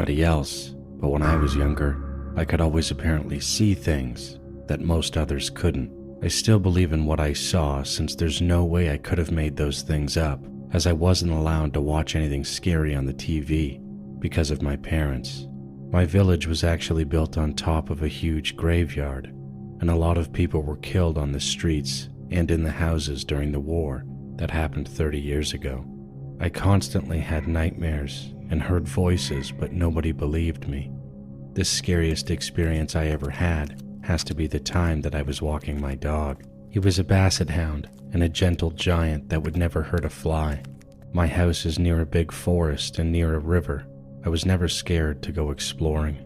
everybody else, but when I was younger, I could always apparently see things that most others couldn't. I still believe in what I saw, since there's no way I could have made those things up, as I wasn't allowed to watch anything scary on the TV because of my parents. My village was actually built on top of a huge graveyard, and a lot of people were killed on the streets and in the houses during the war that happened 30 years ago. I constantly had nightmares and heard voices, but nobody believed me. The scariest experience I ever had has to be the time that I was walking my dog. He was a basset hound and a gentle giant that would never hurt a fly. My house is near a big forest and near a river. I was never scared to go exploring.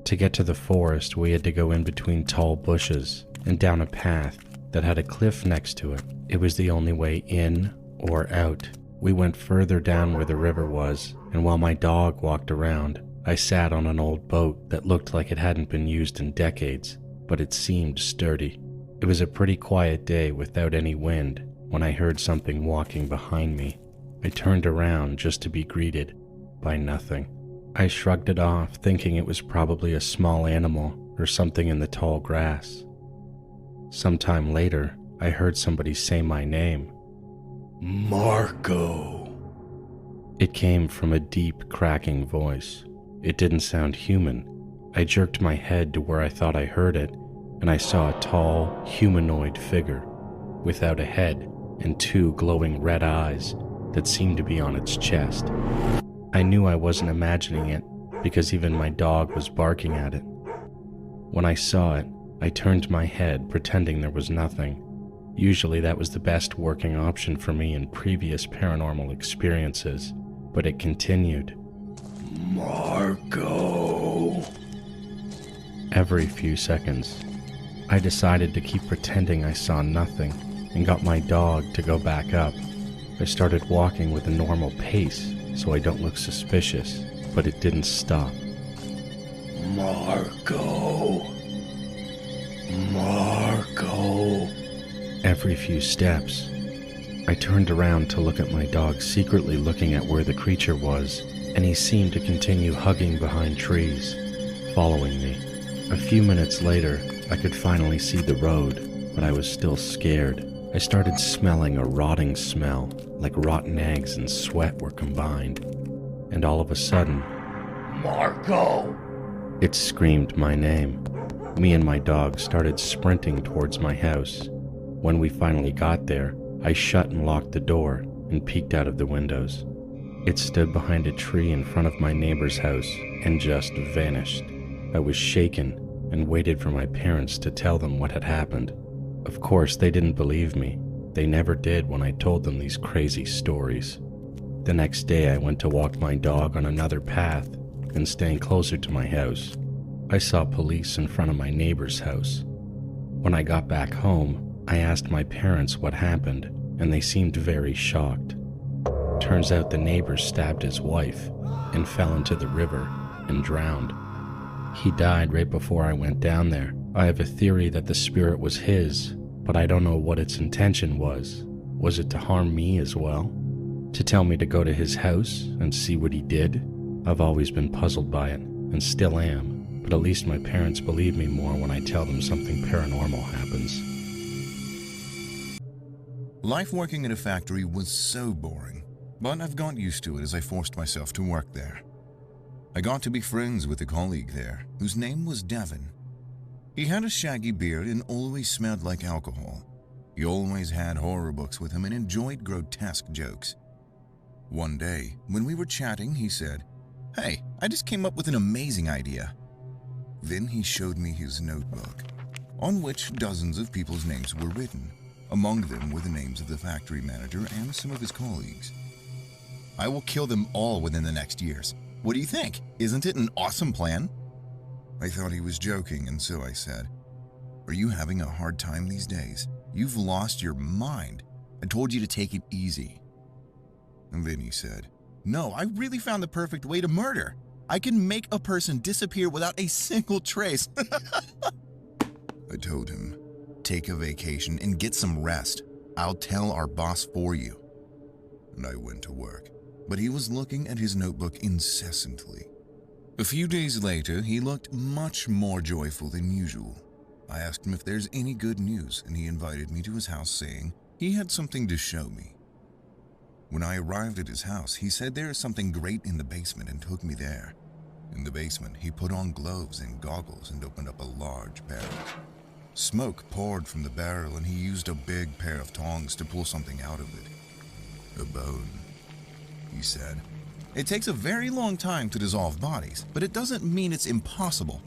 To get to the forest, we had to go in between tall bushes and down a path that had a cliff next to it. It was the only way in or out. We went further down where the river was, and while my dog walked around, I sat on an old boat that looked like it hadn't been used in decades, but it seemed sturdy. It was a pretty quiet day without any wind when I heard something walking behind me. I turned around just to be greeted by nothing. I shrugged it off, thinking it was probably a small animal or something in the tall grass. Sometime later, I heard somebody say my name. Marco. It came from a deep, cracking voice. It didn't sound human. I jerked my head to where I thought I heard it, and I saw a tall, humanoid figure without a head and two glowing red eyes that seemed to be on its chest. I knew I wasn't imagining it because even my dog was barking at it. When I saw it, I turned my head, pretending there was nothing. Usually that was the best working option for me in previous paranormal experiences, but it continued. Marco. Every few seconds, I decided to keep pretending I saw nothing and got my dog to go back up. I started walking with a normal pace so I don't look suspicious, but it didn't stop. Marco. Marco. Every few steps, I turned around to look at my dog, secretly looking at where the creature was, and he seemed to continue hugging behind trees, following me. A few minutes later, I could finally see the road, but I was still scared. I started smelling a rotting smell, like rotten eggs and sweat were combined. And all of a sudden, Marco! It screamed my name. Me and my dog started sprinting towards my house. When we finally got there, I shut and locked the door and peeked out of the windows. It stood behind a tree in front of my neighbor's house and just vanished. I was shaken and waited for my parents to tell them what had happened. Of course, they didn't believe me. They never did when I told them these crazy stories. The next day, I went to walk my dog on another path, and staying closer to my house, I saw police in front of my neighbor's house. When I got back home, I asked my parents what happened, and they seemed very shocked. Turns out the neighbor stabbed his wife and fell into the river and drowned. He died right before I went down there. I have a theory that the spirit was his, but I don't know what its intention was. Was it to harm me as well? To tell me to go to his house and see what he did? I've always been puzzled by it, and still am, but at least my parents believe me more when I tell them something paranormal happens. Life working in a factory was so boring, but I've got used to it as I forced myself to work there. I got to be friends with a colleague there, whose name was Devin. He had a shaggy beard and always smelled like alcohol. He always had horror books with him and enjoyed grotesque jokes. One day, when we were chatting, he said, "Hey, I just came up with an amazing idea." Then he showed me his notebook, on which dozens of people's names were written. Among them were the names of the factory manager and some of his colleagues. "I will kill them all within the next years. What do you think? Isn't it an awesome plan?" I thought he was joking, and so I said, "Are you having a hard time these days? You've lost your mind. I told you to take it easy." And then he said, "No, I really found the perfect way to murder. I can make a person disappear without a single trace." I told him, "Take a vacation and get some rest. I'll tell our boss for you." And I went to work, but he was looking at his notebook incessantly. A few days later, he looked much more joyful than usual. I asked him if there's any good news, and he invited me to his house saying he had something to show me. When I arrived at his house, he said there is something great in the basement and took me there. In the basement, he put on gloves and goggles and opened up a large barrel. Smoke poured from the barrel and he used a big pair of tongs to pull something out of it. A bone, he said. It takes a very long time to dissolve bodies, but it doesn't mean it's impossible.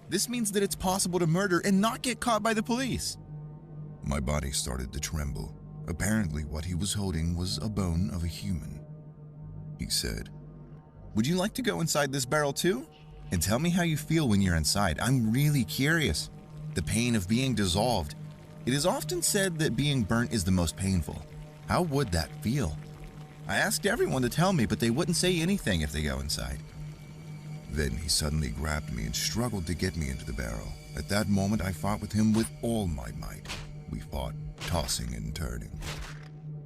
This means that it's possible to murder and not get caught by the police. My body started to tremble. Apparently, what he was holding was a bone of a human. He said, "Would you like to go inside this barrel too? And tell me how you feel when you're inside. I'm really curious. The pain of being dissolved. It is often said that being burnt is the most painful. How would that feel?" I asked everyone to tell me, but they wouldn't say anything if they go inside. Then he suddenly grabbed me and struggled to get me into the barrel. At that moment, I fought with him with all my might. We fought, tossing and turning.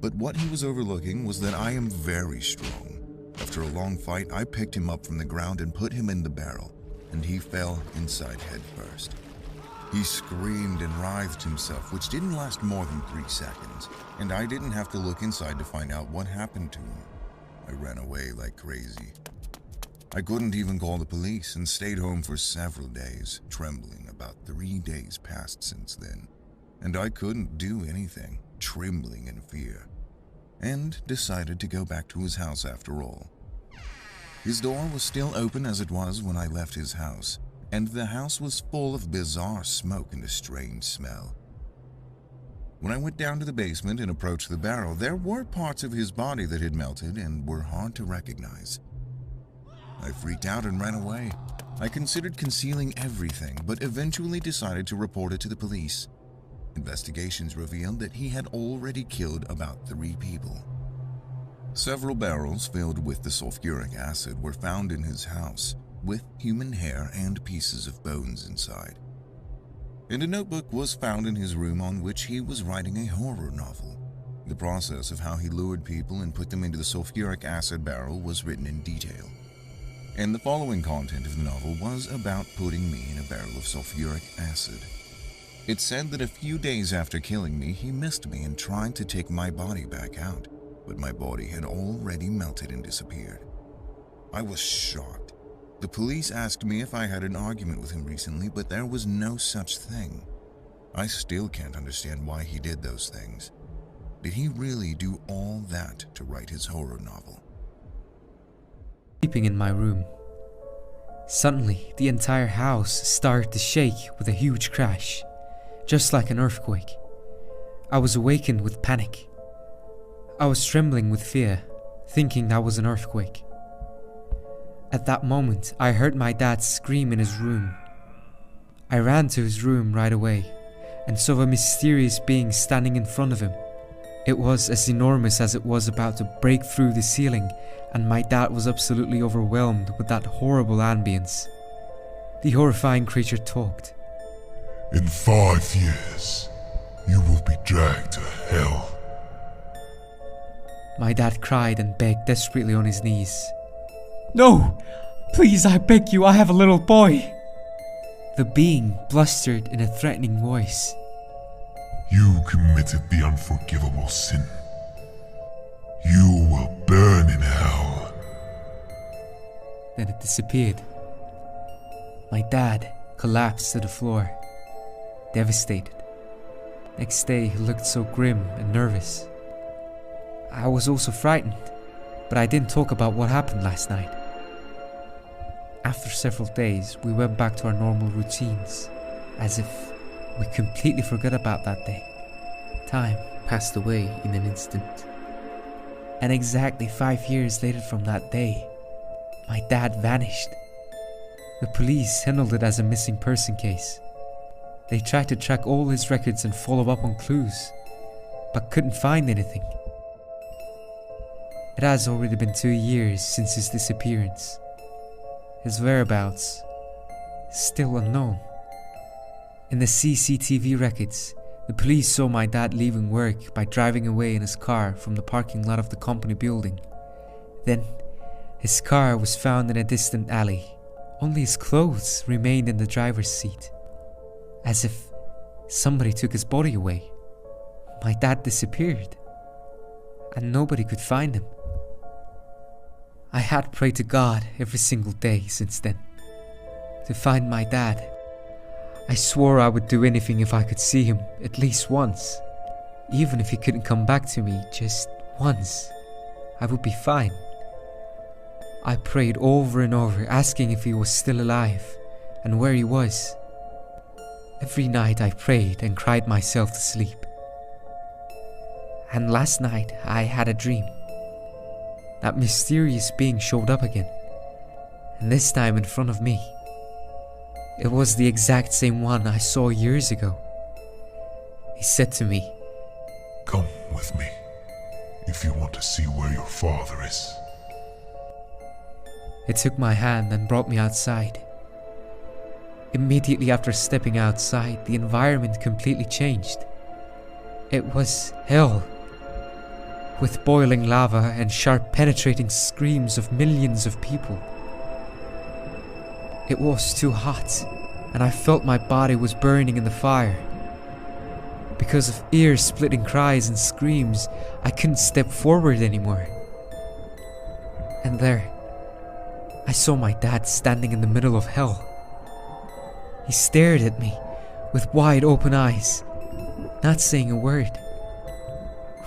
But what he was overlooking was that I am very strong. After a long fight, I picked him up from the ground and put him in the barrel, and he fell inside head first. He screamed and writhed himself, which didn't last more than 3 seconds, and I didn't have to look inside to find out what happened to him. I ran away like crazy. I couldn't even call the police and stayed home for several days, trembling. About 3 days passed since then, and I couldn't do anything, trembling in fear, and decided to go back to his house after all. His door was still open as it was when I left his house, and the house was full of bizarre smoke and a strange smell. When I went down to the basement and approached the barrel, there were parts of his body that had melted and were hard to recognize. I freaked out and ran away. I considered concealing everything, but eventually decided to report it to the police. Investigations revealed that he had already killed about 3 people. Several barrels filled with the sulfuric acid were found in his house, with human hair and pieces of bones inside. And a notebook was found in his room on which he was writing a horror novel. The process of how he lured people and put them into the sulfuric acid barrel was written in detail. And the following content of the novel was about putting me in a barrel of sulfuric acid. It said that a few days after killing me, he missed me and tried to take my body back out, but my body had already melted and disappeared. I was shocked. The police asked me if I had an argument with him recently, but there was no such thing. I still can't understand why he did those things. Did he really do all that to write his horror novel? Sleeping in my room. Suddenly, the entire house started to shake with a huge crash, just like an earthquake. I was awakened with panic. I was trembling with fear, thinking that was an earthquake. At that moment, I heard my dad scream in his room. I ran to his room right away and saw a mysterious being standing in front of him. It was as enormous as it was about to break through the ceiling, and my dad was absolutely overwhelmed with that horrible ambience. The horrifying creature talked. "In 5 years, you will be dragged to hell." My dad cried and begged desperately on his knees. "No! Please, I beg you, I have a little boy!" The being blustered in a threatening voice. "You committed the unforgivable sin. You will burn in hell." Then it disappeared. My dad collapsed to the floor, devastated. Next day, he looked so grim and nervous. I was also frightened, but I didn't talk about what happened last night. After several days, we went back to our normal routines, as if we completely forgot about that day. Time passed away in an instant. And exactly 5 years later from that day, my dad vanished. The police handled it as a missing person case. They tried to track all his records and follow up on clues, but couldn't find anything. It has already been 2 years since his disappearance. His whereabouts still unknown. In the CCTV records, the police saw my dad leaving work by driving away in his car from the parking lot of the company building. Then, his car was found in a distant alley, Only his clothes remained in the driver's seat, as if somebody took his body away. My dad disappeared, and nobody could find him. I had prayed to God every single day since then, to find my dad. I swore I would do anything if I could see him at least once. Even if he couldn't come back to me just once, I would be fine. I prayed over and over, asking if he was still alive and where he was. Every night I prayed and cried myself to sleep. And last night I had a dream. That mysterious being showed up again, and this time in front of me. It was the exact same one I saw years ago. He said to me, Come with me, if you want to see where your father is. He took my hand and brought me outside. Immediately after stepping outside, the environment completely changed. It was hell, with boiling lava and sharp penetrating screams of millions of people. It was too hot, and I felt my body was burning in the fire. Because of ear-splitting cries and screams, I couldn't step forward anymore. And there, I saw my dad standing in the middle of hell. He stared at me with wide open eyes, not saying a word.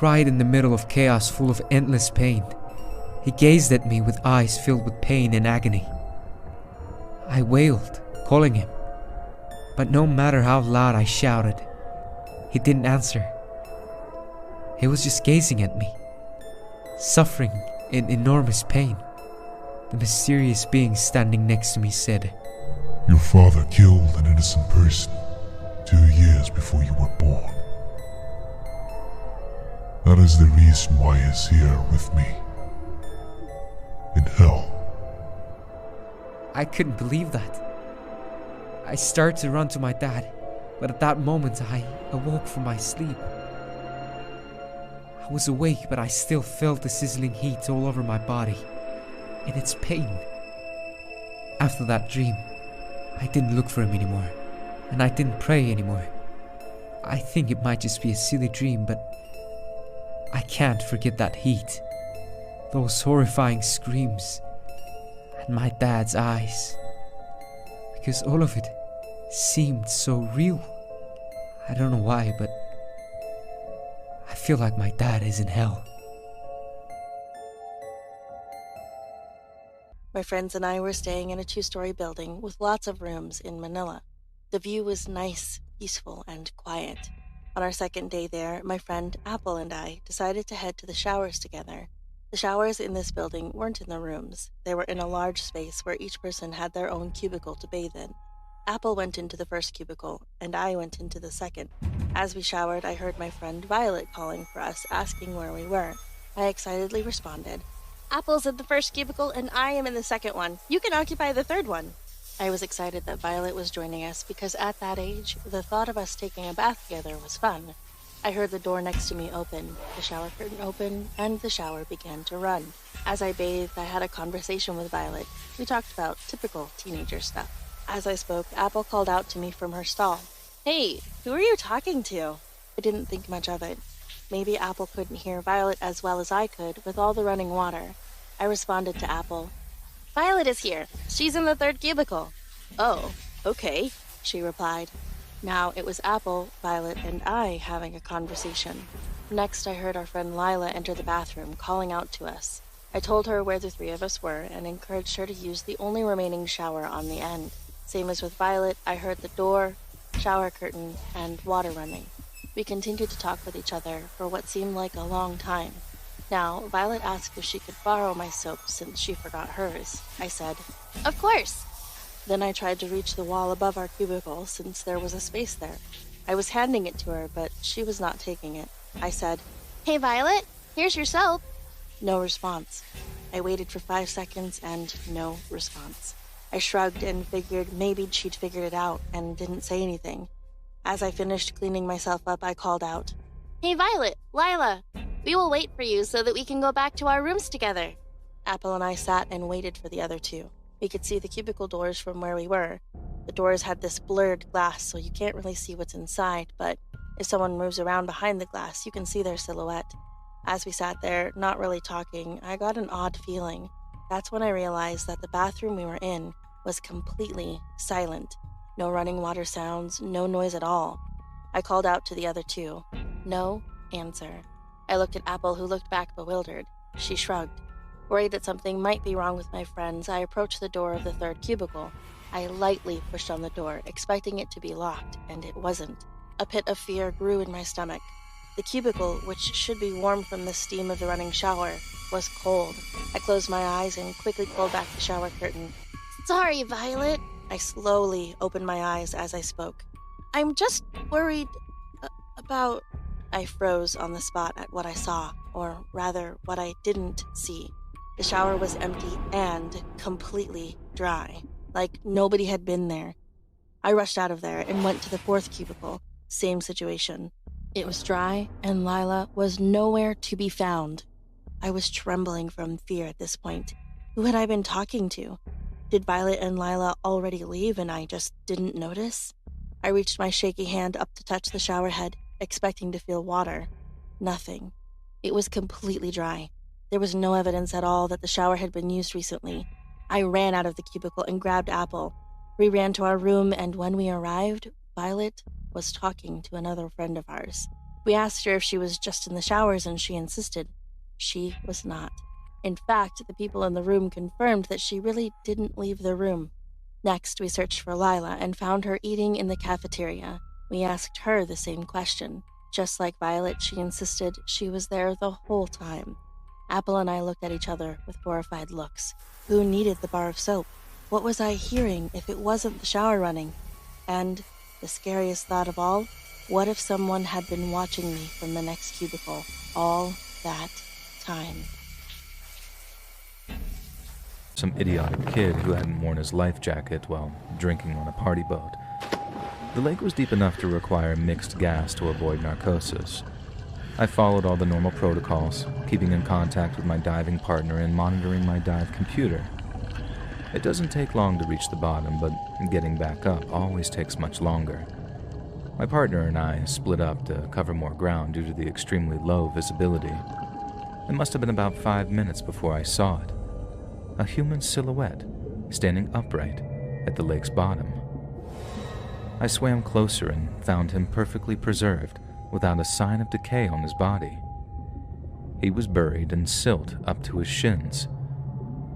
Right in the middle of chaos full of endless pain, he gazed at me with eyes filled with pain and agony. I wailed, calling him, but no matter how loud I shouted, he didn't answer. He was just gazing at me, suffering in enormous pain. The mysterious being standing next to me said, Your father killed an innocent person 2 years before you were born. That is the reason why he is here with me, in hell. I couldn't believe that. I started to run to my dad, but at that moment I awoke from my sleep. I was awake, but I still felt the sizzling heat all over my body, and its pain. After that dream, I didn't look for him anymore, and I didn't pray anymore. I think it might just be a silly dream, but I can't forget that heat, those horrifying screams, and my dad's eyes, because all of it seemed so real. I don't know why, but I feel like my dad is in hell. My friends and I were staying in a 2-story building with lots of rooms in Manila. The view was nice, peaceful, and quiet. On our second day there, my friend Apple and I decided to head to the showers together. The showers in this building weren't in the rooms. They were in a large space where each person had their own cubicle to bathe in. Apple went into the first cubicle, and I went into the second. As we showered, I heard my friend Violet calling for us, asking where we were. I excitedly responded, Apple's in the first cubicle, and I am in the second one. You can occupy the third one. I was excited that Violet was joining us because at that age, the thought of us taking a bath together was fun. I heard the door next to me open, the shower curtain open, and the shower began to run. As I bathed, I had a conversation with Violet. We talked about typical teenager stuff. As I spoke, Apple called out to me from her stall. Hey, who are you talking to? I didn't think much of it. Maybe Apple couldn't hear Violet as well as I could with all the running water. I responded to Apple. Violet is here. She's in the third cubicle. Oh, okay, she replied. Now it was Apple, Violet, and I having a conversation. Next, I heard our friend Lila enter the bathroom, calling out to us. I told her where the three of us were and encouraged her to use the only remaining shower on the end. Same as with Violet, I heard the door, shower curtain, and water running. We continued to talk with each other for what seemed like a long time. Now, Violet asked if she could borrow my soap since she forgot hers. I said, Of course. Then I tried to reach the wall above our cubicle since there was a space there. I was handing it to her, but she was not taking it. I said, Hey Violet, here's your soap. No response. I waited for 5 seconds and no response. I shrugged and figured maybe she'd figured it out and didn't say anything. As I finished cleaning myself up, I called out, Hey Violet, Lila, we will wait for you so that we can go back to our rooms together. Apple and I sat and waited for the other two. We could see the cubicle doors from where we were. The doors had this blurred glass, so you can't really see what's inside, but if someone moves around behind the glass, you can see their silhouette. As we sat there, not really talking, I got an odd feeling. That's when I realized that the bathroom we were in was completely silent. No running water sounds, no noise at all. I called out to the other two. No answer. I looked at Apple, who looked back bewildered. She shrugged. Worried that something might be wrong with my friends, I approached the door of the third cubicle. I lightly pushed on the door, expecting it to be locked, and it wasn't. A pit of fear grew in my stomach. The cubicle, which should be warm from the steam of the running shower, was cold. I closed my eyes and quickly pulled back the shower curtain. Sorry, Violet. I slowly opened my eyes as I spoke. I'm just worried about... I froze on the spot at what I saw, or rather, what I didn't see. The shower was empty and completely dry, like nobody had been there. I rushed out of there and went to the fourth cubicle. Same situation. It was dry, and Lila was nowhere to be found. I was trembling from fear at this point. Who had I been talking to? Did Violet and Lila already leave and I just didn't notice? I reached my shaky hand up to touch the shower head, expecting to feel water. Nothing. It was completely dry. There was no evidence at all that the shower had been used recently. I ran out of the cubicle and grabbed Apple. We ran to our room, and when we arrived, Violet was talking to another friend of ours. We asked her if she was just in the showers, and she insisted she was not. In fact, the people in the room confirmed that she really didn't leave the room. Next, we searched for Lila and found her eating in the cafeteria. We asked her the same question. Just like Violet, she insisted she was there the whole time. Apple and I looked at each other with horrified looks. Who needed the bar of soap? What was I hearing if it wasn't the shower running? And, the scariest thought of all, what if someone had been watching me from the next cubicle all that time? Some idiotic kid who hadn't worn his life jacket while drinking on a party boat. The lake was deep enough to require mixed gas to avoid narcosis. I followed all the normal protocols, keeping in contact with my diving partner and monitoring my dive computer. It doesn't take long to reach the bottom, but getting back up always takes much longer. My partner and I split up to cover more ground due to the extremely low visibility. It must have been about 5 minutes before I saw it. A human silhouette, standing upright at the lake's bottom. I swam closer and found him perfectly preserved, without a sign of decay on his body. He was buried in silt up to his shins.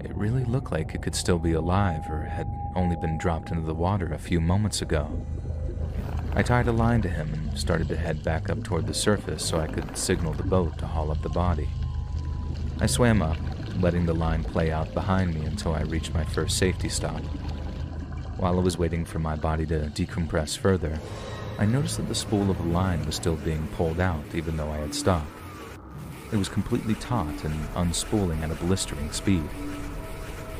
It really looked like it could still be alive or had only been dropped into the water a few moments ago. I tied a line to him and started to head back up toward the surface so I could signal the boat to haul up the body. I swam up, letting the line play out behind me until I reached my first safety stop. While I was waiting for my body to decompress further, I noticed that the spool of the line was still being pulled out even though I had stopped. It was completely taut and unspooling at a blistering speed.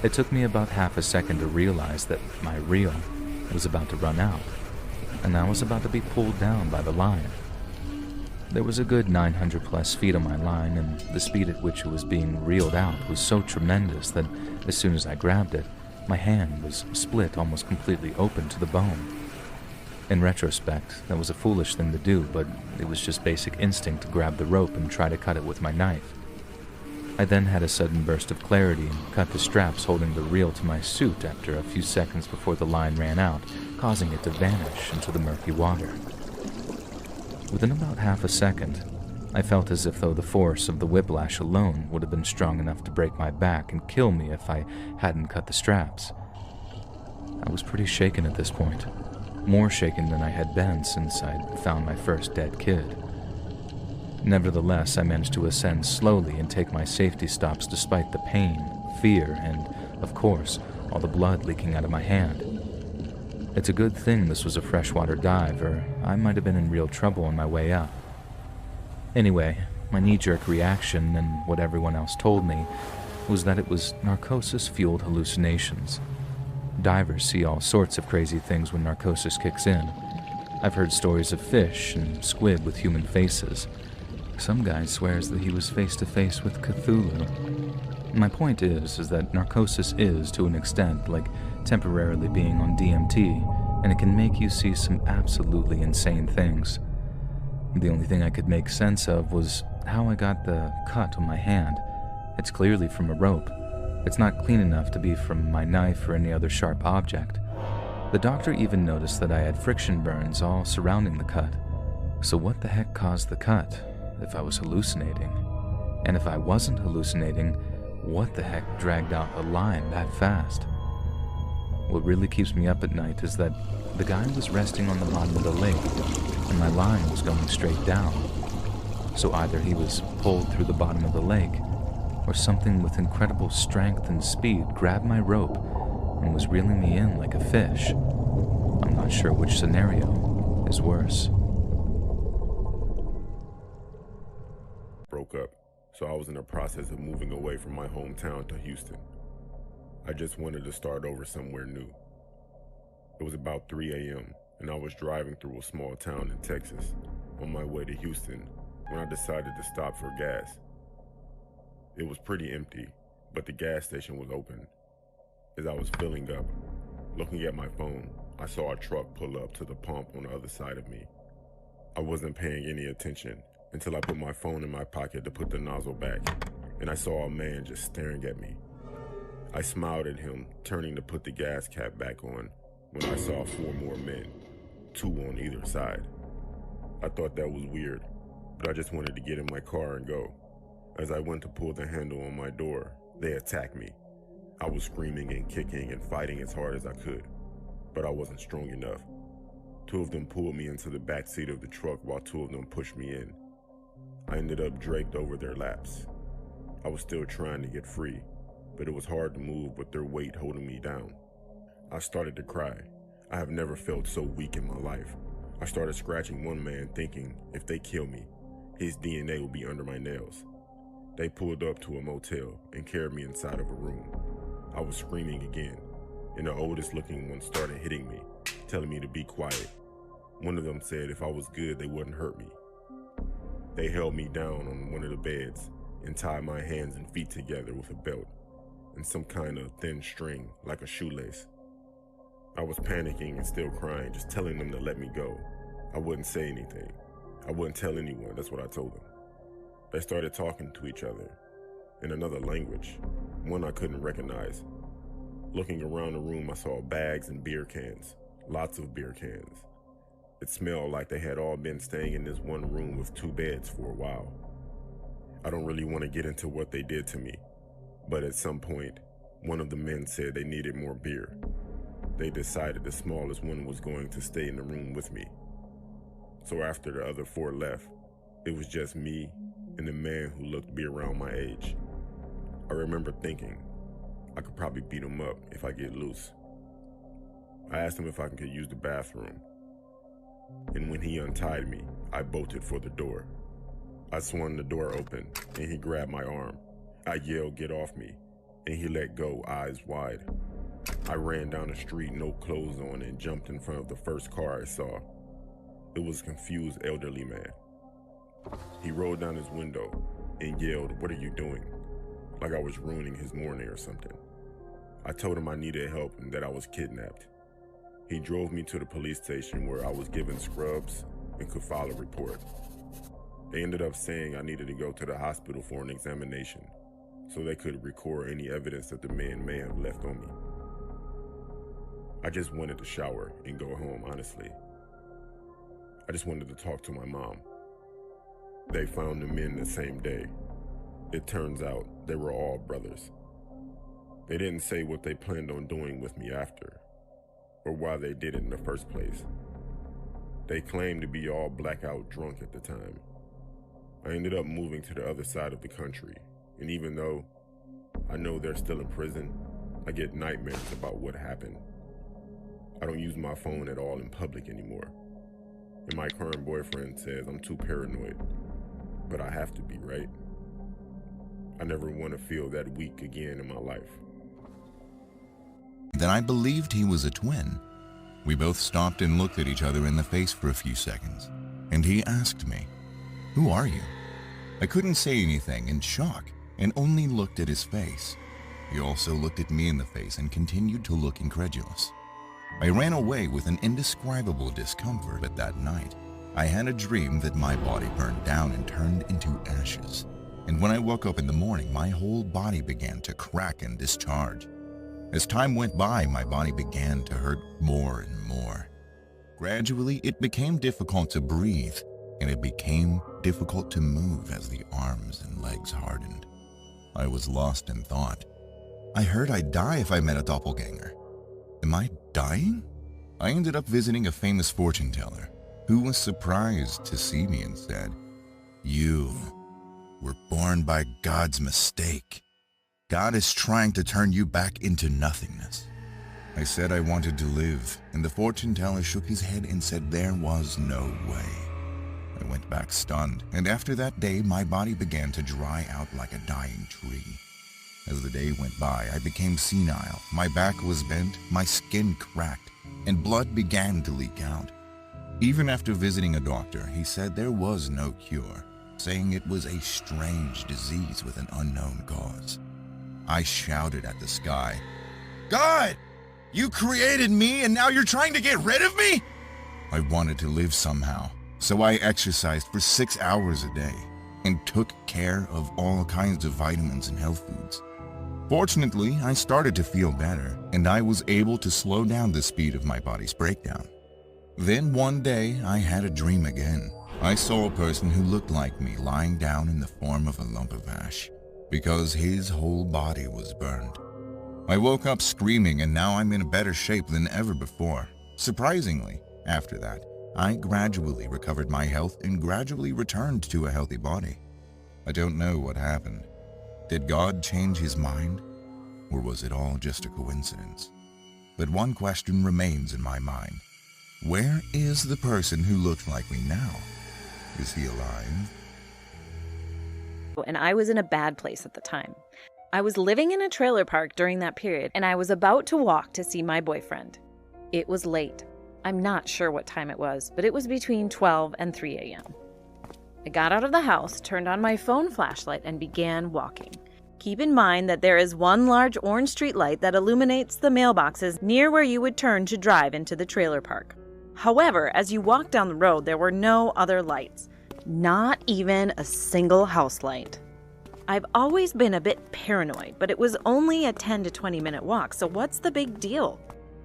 It took me about half a second to realize that my reel was about to run out, and I was about to be pulled down by the line. There was a good 900 plus feet on my line, and the speed at which it was being reeled out was so tremendous that as soon as I grabbed it, my hand was split almost completely open to the bone. In retrospect, that was a foolish thing to do, but it was just basic instinct to grab the rope and try to cut it with my knife. I then had a sudden burst of clarity and cut the straps holding the reel to my suit after a few seconds before the line ran out, causing it to vanish into the murky water. Within about half a second, I felt as if though the force of the whiplash alone would have been strong enough to break my back and kill me if I hadn't cut the straps. I was pretty shaken at this point. More shaken than I had been since I'd found my first dead kid. Nevertheless, I managed to ascend slowly and take my safety stops despite the pain, fear, and, of course, all the blood leaking out of my hand. It's a good thing this was a freshwater dive, or I might have been in real trouble on my way up. Anyway, my knee-jerk reaction, and what everyone else told me, was that it was narcosis-fueled hallucinations. Divers see all sorts of crazy things when narcosis kicks in. I've heard stories of fish and squid with human faces. Some guy swears that he was face to face with Cthulhu. My point is that narcosis is, to an extent, like temporarily being on DMT, and it can make you see some absolutely insane things. The only thing I could make sense of was how I got the cut on my hand. It's clearly from a rope. It's not clean enough to be from my knife or any other sharp object. The doctor even noticed that I had friction burns all surrounding the cut. So what the heck caused the cut, if I was hallucinating? And if I wasn't hallucinating, what the heck dragged out a line that fast? What really keeps me up at night is that the guy was resting on the bottom of the lake, and my line was going straight down. So either he was pulled through the bottom of the lake, or something with incredible strength and speed grabbed my rope and was reeling me in like a fish. I'm not sure which scenario is worse. Broke up, so I was in the process of moving away from my hometown to Houston. I just wanted to start over somewhere new. It was about 3 a.m., and I was driving through a small town in Texas on my way to Houston when I decided to stop for gas. It was pretty empty, but the gas station was open. As I was filling up, looking at my phone, I saw a truck pull up to the pump on the other side of me. I wasn't paying any attention until I put my phone in my pocket to put the nozzle back, and I saw a man just staring at me. I smiled at him, turning to put the gas cap back on, when I saw 4 more men, 2 on either side. I thought that was weird, but I just wanted to get in my car and go. As I went to pull the handle on my door, they attacked me. I was screaming and kicking and fighting as hard as I could, but I wasn't strong enough. 2 of them pulled me into the back seat of the truck while 2 of them pushed me in. I ended up draped over their laps. I was still trying to get free, but it was hard to move with their weight holding me down. I started to cry. I have never felt so weak in my life. I started scratching one man thinking, if they kill me, his DNA will be under my nails. They pulled up to a motel and carried me inside of a room. I was screaming again, and the oldest looking one started hitting me, telling me to be quiet. One of them said if I was good, they wouldn't hurt me. They held me down on one of the beds and tied my hands and feet together with a belt and some kind of thin string like a shoelace. I was panicking and still crying, just telling them to let me go. I wouldn't say anything. I wouldn't tell anyone, that's what I told them. They started talking to each other in another language, one I couldn't recognize. Looking around the room, I saw bags and beer cans, lots of beer cans. It smelled like they had all been staying in this one room with 2 beds for a while. I don't really want to get into what they did to me, but at some point, one of the men said they needed more beer. They decided the smallest one was going to stay in the room with me. So after the other 4 left, it was just me and the man who looked to be around my age. I remember thinking, I could probably beat him up if I get loose. I asked him if I could use the bathroom, and when he untied me, I bolted for the door. I swung the door open, and he grabbed my arm. I yelled, "Get off me," and he let go, eyes wide. I ran down the street, no clothes on, and jumped in front of the first car I saw. It was a confused elderly man. He rolled down his window and yelled, "What are you doing?" Like I was ruining his morning or something. I told him I needed help and that I was kidnapped. He drove me to the police station where I was given scrubs and could file a report. They ended up saying I needed to go to the hospital for an examination so they could record any evidence that the man may have left on me. I just wanted to shower and go home, honestly. I just wanted to talk to my mom. They found the men the same day. It turns out they were all brothers. They didn't say what they planned on doing with me after, or why they did it in the first place. They claimed to be all blackout drunk at the time. I ended up moving to the other side of the country, and even though I know they're still in prison, I get nightmares about what happened. I don't use my phone at all in public anymore, and my current boyfriend says I'm too paranoid, but I have to be, right? I never want to feel that weak again in my life. That I believed he was a twin. We both stopped and looked at each other in the face for a few seconds, and he asked me, "Who are you?" I couldn't say anything in shock, and only looked at his face. He also looked at me in the face and continued to look incredulous. I ran away with an indescribable discomfort, but that night, I had a dream that my body burned down and turned into ashes. And when I woke up in the morning, my whole body began to crack and discharge. As time went by, my body began to hurt more and more. Gradually, it became difficult to breathe, and it became difficult to move as the arms and legs hardened. I was lost in thought. I heard I'd die if I met a doppelganger. Am I dying? I ended up visiting a famous fortune teller who was surprised to see me and said, "You were born by God's mistake. God is trying to turn you back into nothingness." I said I wanted to live, and the fortune teller shook his head and said there was no way. I went back stunned, and after that day, my body began to dry out like a dying tree. As the day went by, I became senile. My back was bent, my skin cracked, and blood began to leak out. Even after visiting a doctor, he said there was no cure, saying it was a strange disease with an unknown cause. I shouted at the sky, "God, you created me and now you're trying to get rid of me?" I wanted to live somehow, so I exercised for 6 hours a day and took care of all kinds of vitamins and health foods. Fortunately, I started to feel better, and I was able to slow down the speed of my body's breakdown. Then one day, I had a dream again. I saw a person who looked like me lying down in the form of a lump of ash, because his whole body was burned. I woke up screaming, and now I'm in a better shape than ever before. Surprisingly, after that, I gradually recovered my health and gradually returned to a healthy body. I don't know what happened. Did God change his mind? Or was it all just a coincidence? But one question remains in my mind. Where is the person who looked like me now? Is he alive? And I was in a bad place at the time. I was living in a trailer park during that period, and I was about to walk to see my boyfriend. It was late. I'm not sure what time it was, but it was between 12 and 3 a.m. I got out of the house, turned on my phone flashlight, and began walking. Keep in mind that there is one large orange street light that illuminates the mailboxes near where you would turn to drive into the trailer park. However, as you walk down the road, there were no other lights. Not even a single house light. I've always been a bit paranoid, but it was only a 10 to 20 minute walk, so what's the big deal?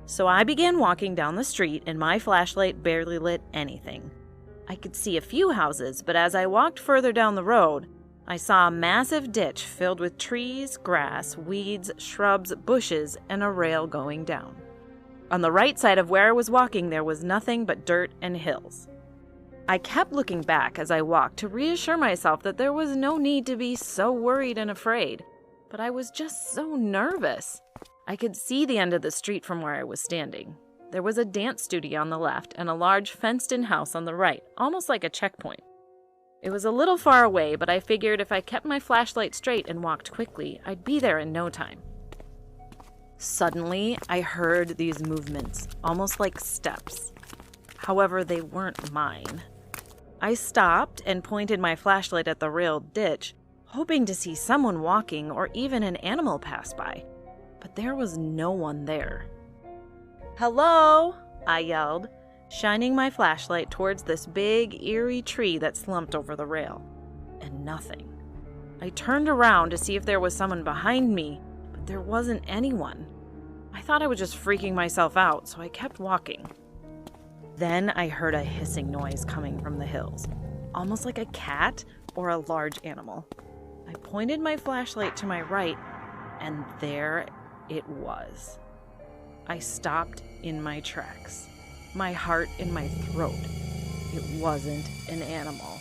So I began walking down the street, and my flashlight barely lit anything. I could see a few houses, but as I walked further down the road, I saw a massive ditch filled with trees, grass, weeds, shrubs, bushes, and a rail going down. On the right side of where I was walking, there was nothing but dirt and hills. I kept looking back as I walked to reassure myself that there was no need to be so worried and afraid, but I was just so nervous. I could see the end of the street from where I was standing. There was a dance studio on the left and a large fenced-in house on the right, almost like a checkpoint. It was a little far away, but I figured if I kept my flashlight straight and walked quickly, I'd be there in no time. Suddenly, I heard these movements, almost like steps. However, they weren't mine. I stopped and pointed my flashlight at the railed ditch, hoping to see someone walking or even an animal pass by, but there was no one there. "Hello?" I yelled, shining my flashlight towards this big, eerie tree that slumped over the rail. And nothing. I turned around to see if there was someone behind me, but there wasn't anyone. I thought I was just freaking myself out, so I kept walking. Then I heard a hissing noise coming from the hills, almost like a cat or a large animal. I pointed my flashlight to my right, and there it was. I stopped in my tracks, my heart in my throat. It wasn't an animal.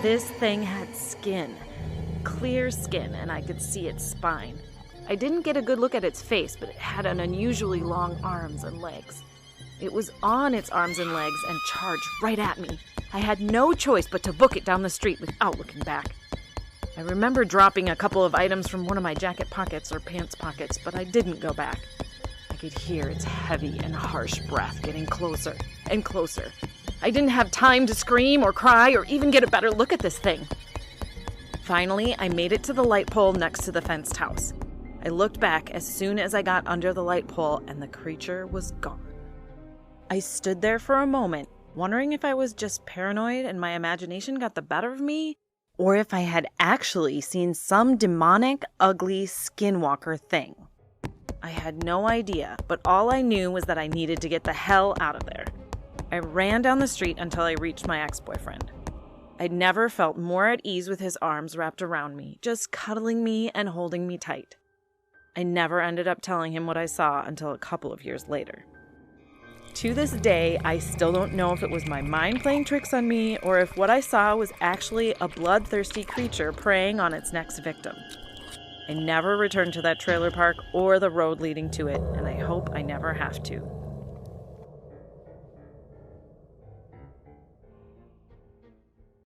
This thing had skin, clear skin, and I could see its spine. I didn't get a good look at its face, but it had an unusually long arms and legs. It was on its arms and legs and charged right at me. I had no choice but to book it down the street without looking back. I remember dropping a couple of items from one of my jacket pockets or pants pockets, but I didn't go back. I could hear its heavy and harsh breath getting closer and closer. I didn't have time to scream or cry or even get a better look at this thing. Finally, I made it to the light pole next to the fenced house. I looked back as soon as I got under the light pole, and the creature was gone. I stood there for a moment, wondering if I was just paranoid and my imagination got the better of me, or if I had actually seen some demonic, ugly skinwalker thing. I had no idea, but all I knew was that I needed to get the hell out of there. I ran down the street until I reached my ex-boyfriend. I'd never felt more at ease with his arms wrapped around me, just cuddling me and holding me tight. I never ended up telling him what I saw until a couple of years later. To this day, I still don't know if it was my mind playing tricks on me or if what I saw was actually a bloodthirsty creature preying on its next victim. I never returned to that trailer park or the road leading to it, and I hope I never have to.